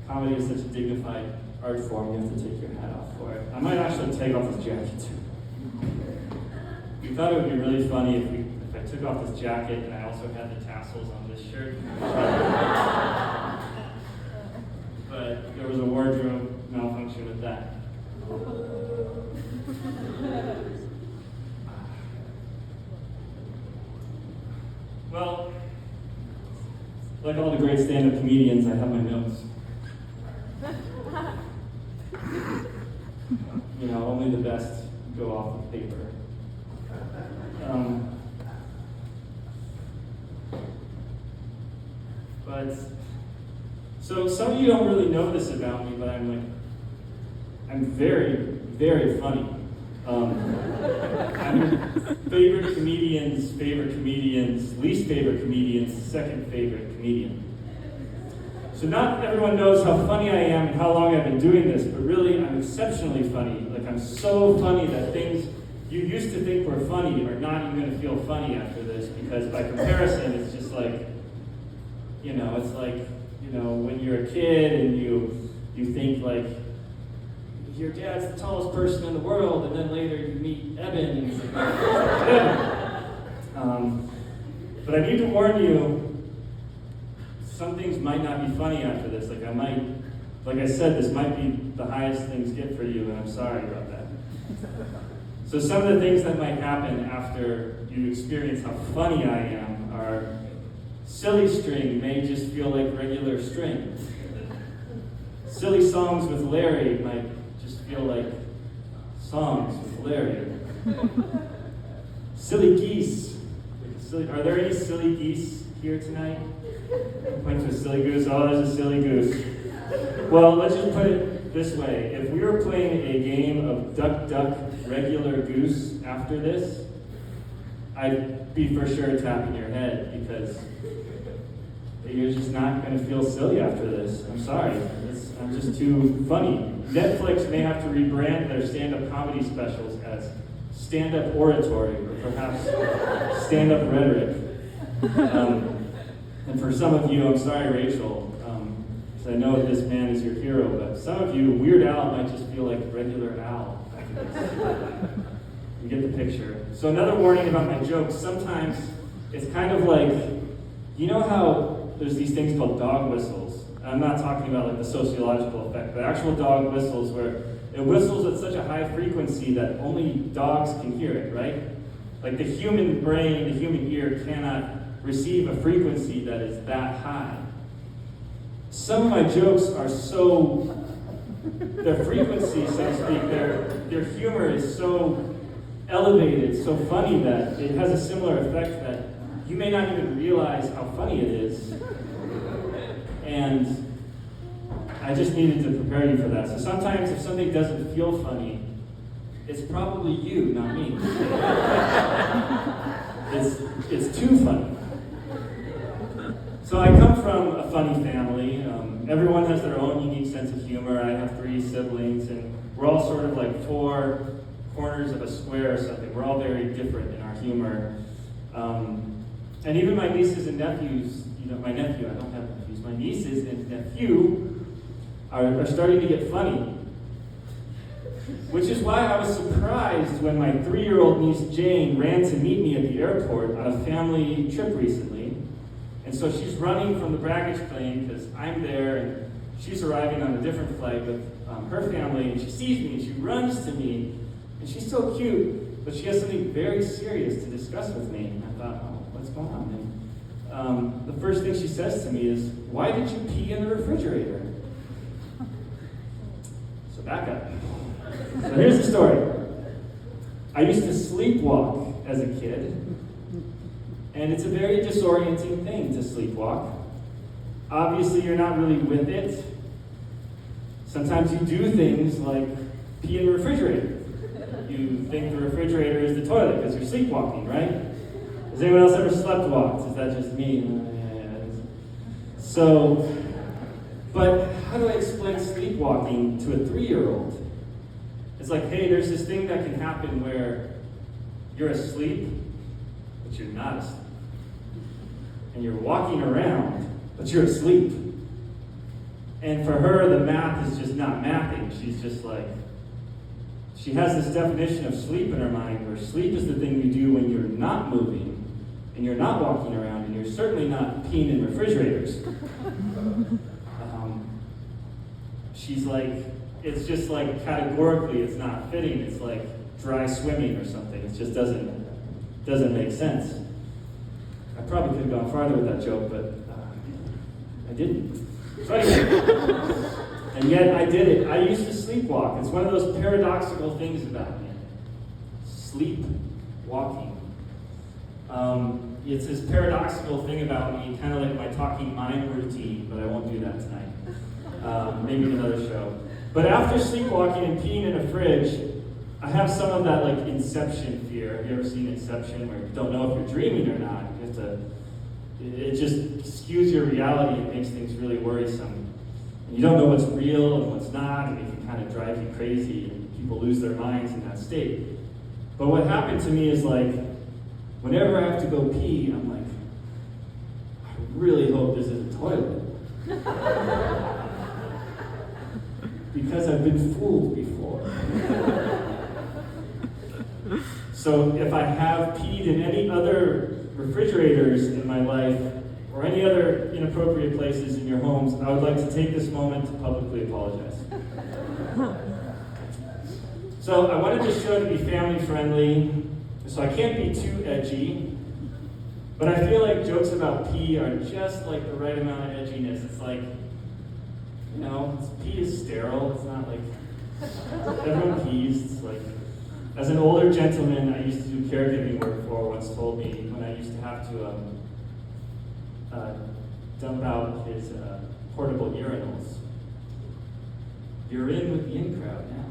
Comedy is such a dignified art form, you have to take your hat off for it. I might actually take off this jacket too. We thought it would be really funny if I took off this jacket and I also had the tassels on this shirt. But there was a wardrobe malfunction with that. Well, like all the great stand-up comedians, I have my notes. You know, only the best go off the paper. So some of you don't really know this about me, but I'm very, very funny. I'm favorite comedian's least favorite comedian's second favorite comedian. So not everyone knows how funny I am and how long I've been doing this, but really I'm exceptionally funny. Like, I'm so funny that things you used to think were funny are not even going to feel funny after this, because by comparison it's just like, it's like, when you're a kid and you think like, your dad's the tallest person in the world, and then later you meet Eben, and he's like, but I need to warn you, some things might not be funny after this. Like I said, this might be the highest things get for you, and I'm sorry about that. So some of the things that might happen after you experience how funny I am are, silly string may just feel like regular string. Silly songs with Larry might just feel like songs with Larry. Silly geese. Are there any silly geese here tonight? Point to a silly goose. Oh, there's a silly goose. Well, let's just put it this way. If we were playing a game of duck, duck, regular goose after this, I'd be for sure tapping your head, because you're just not going to feel silly after this. I'm sorry. I'm just too funny. Netflix may have to rebrand their stand-up comedy specials as stand-up oratory, or perhaps stand-up rhetoric. And for some of you, I'm sorry, Rachel, because I know this man is your hero, but some of you, Weird Al might just feel like regular Al after this. You get the picture. So another warning about my jokes, sometimes it's kind of like, you know how there's these things called dog whistles? I'm not talking about like the sociological effect, but actual dog whistles where it whistles at such a high frequency that only dogs can hear it, right? Like the human brain, the human ear cannot receive a frequency that is that high. Some of my jokes are so, their frequency, so to speak, their humor is so elevated, so funny that it has a similar effect that you may not even realize how funny it is. And I just needed to prepare you for that. So sometimes if something doesn't feel funny, it's probably you, not me. It's too funny. So I come from a funny family. Everyone has their own unique sense of humor. I have 3 siblings, and we're all sort of like 4 corners of a square or something. We're all very different in our humor. And even my nieces and nephews, my nephew, I don't have nephews, my nieces and nephew are starting to get funny. Which is why I was surprised when my 3-year-old niece Jane ran to meet me at the airport on a family trip recently. And so she's running from the baggage claim because I'm there, and she's arriving on a different flight with her family, and she sees me and she runs to me, and she's so cute, but she has something very serious to discuss with me. And I thought, oh, what's going on, man? The first thing she says to me is, "Why did you pee in the refrigerator?" So back up. So here's the story. I used to sleepwalk as a kid, and it's a very disorienting thing to sleepwalk. Obviously, you're not really with it. Sometimes you do things like pee in the refrigerator. You think the refrigerator is the toilet because you're sleepwalking, right? Has anyone else ever sleptwalked? Is that just me? Yeah. So, but how do I explain sleepwalking to a 3-year-old? It's like, hey, there's this thing that can happen where you're asleep, but you're not asleep. And you're walking around, but you're asleep. And for her, the math is just not mathing. She's just like, she has this definition of sleep in her mind, where sleep is the thing you do when you're not moving, and you're not walking around, and you're certainly not peeing in refrigerators. She's like, it's just like categorically it's not fitting. It's like dry swimming or something. It just doesn't make sense. I probably could have gone farther with that joke, but I didn't. So anyway, and yet I did it. I used to sleepwalk. It's one of those paradoxical things about me. Sleepwalking. It's this paradoxical thing about me, kind of like my talking mime routine, but I won't do that tonight. Maybe another show. But after sleepwalking and peeing in a fridge, I have some of that like Inception fear. Have you ever seen Inception, where you don't know if you're dreaming or not? You have to. It just skews your reality and makes things really worrisome. And you don't know what's real and what's not, and it can kind of drive you crazy, and people lose their minds in that state. But what happened to me is like, whenever I have to go pee, I'm like, I really hope this is a toilet. Because I've been fooled before. So if I have peed in any other refrigerators in my life, or any other inappropriate places in your homes, I would like to take this moment to publicly apologize. So I wanted this show to be family friendly, so I can't be too edgy, but I feel like jokes about pee are just like the right amount of edginess. It's like, you know, pee is sterile. It's not like everyone pees. It's like, as an older gentleman I used to do caregiving work for once told me, when I used to have to dump out his portable urinals, you're in with the in crowd now.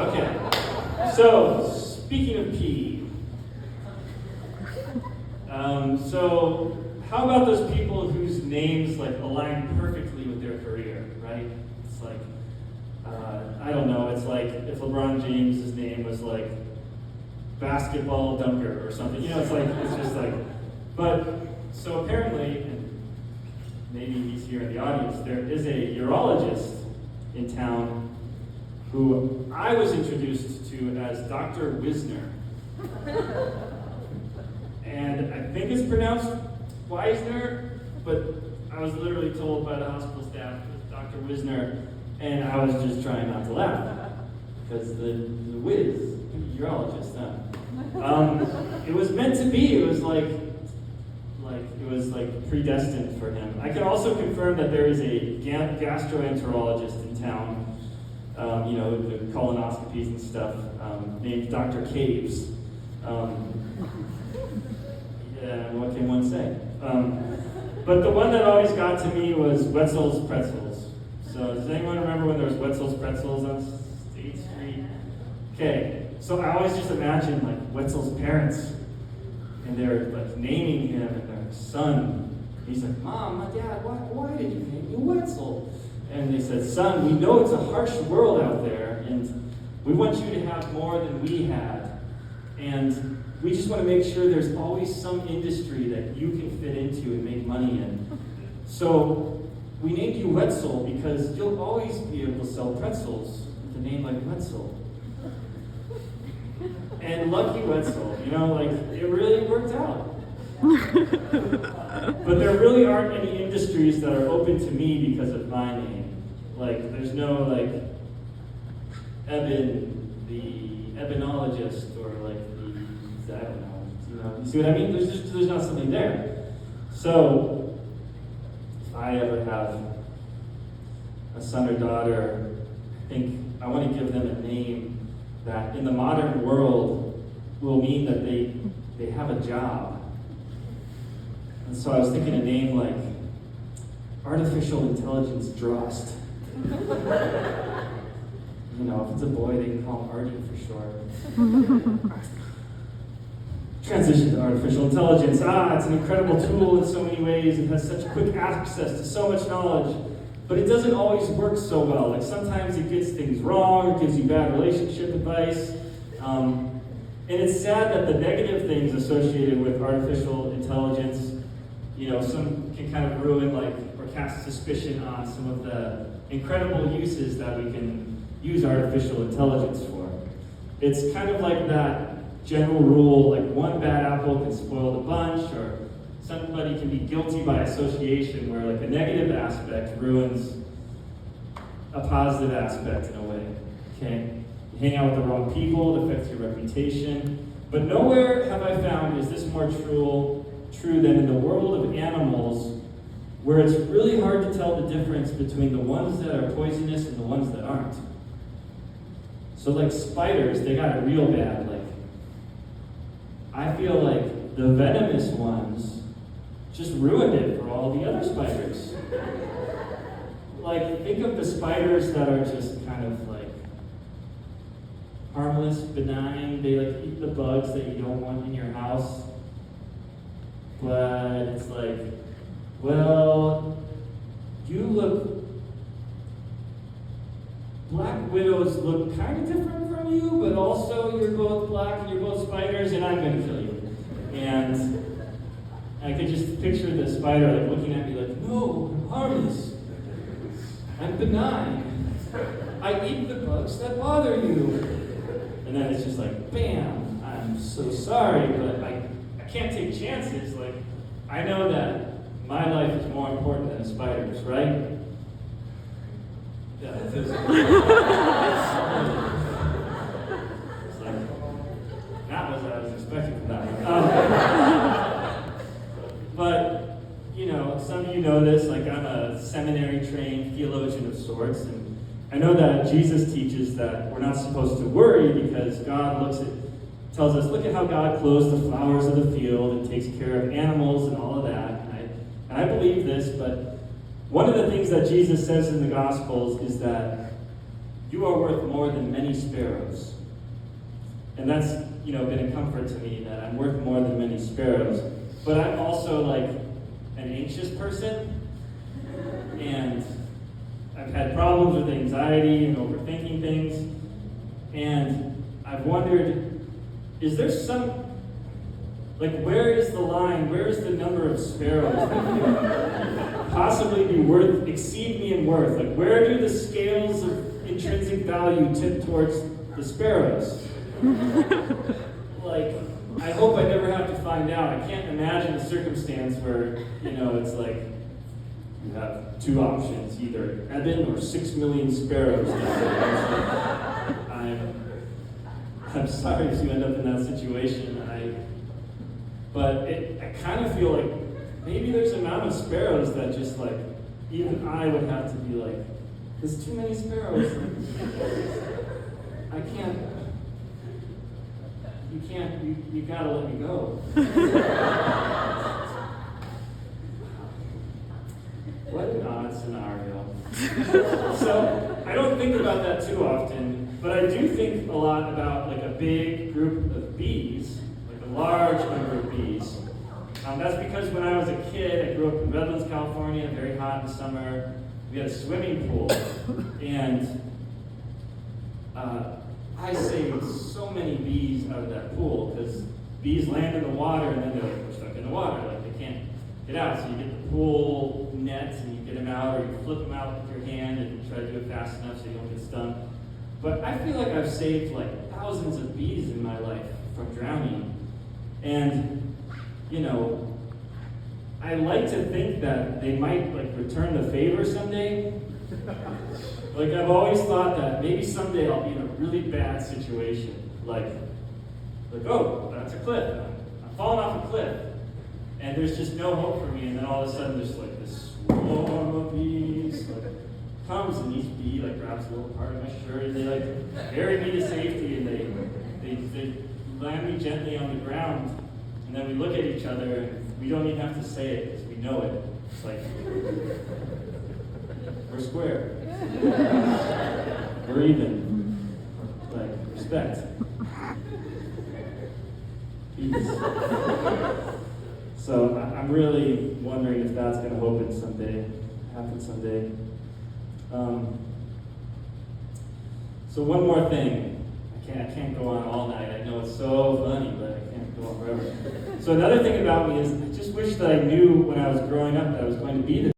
Okay, so speaking of pee, so how about those people whose names like align perfectly with their career, right? It's like, I don't know, it's like if LeBron James' name was like basketball dunker or something, you know, it's just like, but, so apparently, and maybe he's here in the audience, there is a urologist in town who I was introduced to as Dr. Wisner. And I think it's pronounced Weisner, but I was literally told by the hospital staff it was Dr. Wisner, and I was just trying not to laugh, because the whiz, urologist, it was meant to be. It was like it was like predestined for him. I can also confirm that there is a gastroenterologist in town, you know, the colonoscopies and stuff, named Dr. Caves. Yeah, what can one say? But the one that always got to me was Wetzel's Pretzels. So does anyone remember when there was Wetzel's Pretzels on State Street? Okay, so I always just imagine like Wetzel's parents, and they're like naming him and their son. He's like, Mom, my dad, why did you name me Wetzel? And they said, son, we know it's a harsh world out there, and we want you to have more than we had. And we just want to make sure there's always some industry that you can fit into and make money in. So we named you Wetzel because you'll always be able to sell pretzels with a name like Wetzel. And lucky Wetzel, you know, like, it really worked out. But there really aren't any industries that are open to me because of my name. Like, there's no, like, Eben, the ebenologist, or like the, I don't know, you see what I mean? There's not something there. So, if I ever have a son or daughter, I think I want to give them a name that in the modern world will mean that they have a job. And so I was thinking a name like Artificial Intelligence Drost. You know, if it's a boy, they can call him Artie for short. Transition to artificial intelligence. It's an incredible tool in so many ways. It has such quick access to so much knowledge. But it doesn't always work so well. Like, sometimes it gets things wrong, it gives you bad relationship advice. And it's sad that the negative things associated with artificial intelligence some can kind of ruin or cast suspicion on some of the incredible uses that we can use artificial intelligence for. It's kind of like that general rule, like one bad apple can spoil the bunch, or somebody can be guilty by association, where like a negative aspect ruins a positive aspect in a way. Okay? You hang out with the wrong people, it affects your reputation. But nowhere have I found is this more true than in the world of animals, where it's really hard to tell the difference between the ones that are poisonous and the ones that aren't. So like spiders, they got it real bad. I feel like the venomous ones just ruined it for all the other spiders. Think of the spiders that are just kind of harmless, benign. They eat the bugs that you don't want in your house. But it's black widows look kind of different from you, but also you're both black and you're both spiders, and I'm going to kill you. And I could just picture the spider looking at me no, I'm harmless. I'm benign. I eat the bugs that bother you. And then it's just bam, I'm so sorry, but I can't take chances. I know that my life is more important than a spider's, right? Yeah, that's it. Not what I was expecting from that one. But, some of you know this, I'm a seminary-trained theologian of sorts, and I know that Jesus teaches that we're not supposed to worry because God tells us, look at how God clothes the flowers of the field and takes care of animals and all of that. And I believe this, but one of the things that Jesus says in the Gospels is that you are worth more than many sparrows. And that's, been a comfort to me, that I'm worth more than many sparrows. But I'm also an anxious person, and I've had problems with anxiety and overthinking things, and I've wondered, is there where is the line, where is the number of sparrows that could possibly exceed me in worth? Where do the scales of intrinsic value tip towards the sparrows? I hope I never have to find out. I can't imagine a circumstance where, it's you have two options, either Eben or 6 million sparrows. I'm sorry if you end up in that situation. But I kind of feel maybe there's an amount of sparrows that just even I would have to be there's too many sparrows. I can't. You gotta let me go. What an odd scenario. So, I don't think about that too often, but I do think a lot about a big group of bees, a large number of bees. That's because when I was a kid, I grew up in Redlands, California, very hot in the summer. We had a swimming pool, and I saved so many bees out of that pool, because bees land in the water and then they're stuck in the water, they can't get out. So you get the pool nets and you get them out, or you flip them out with your hand and you try to do it fast enough so you don't get stung. But I feel I've saved thousands of bees in my life from drowning. And, I like to think that they might return the favor someday. I've always thought that maybe someday I'll be in a really bad situation. Oh, that's a cliff. I'm falling off a cliff. And there's just no hope for me. And then all of a sudden there's this swarm of bees comes, and each bee grabs a little part of my shirt, and they carry me to safety, and they land me gently on the ground. And then we look at each other, and we don't even have to say it because we know it. It's we're square. We're even. Respect. Peace. So I'm really wondering if that's going to happen someday. So one more thing. I can't go on all night. I know it's so funny, but I can't go go on forever. So another thing about me is I just wish that I knew when I was growing up that I was going to be this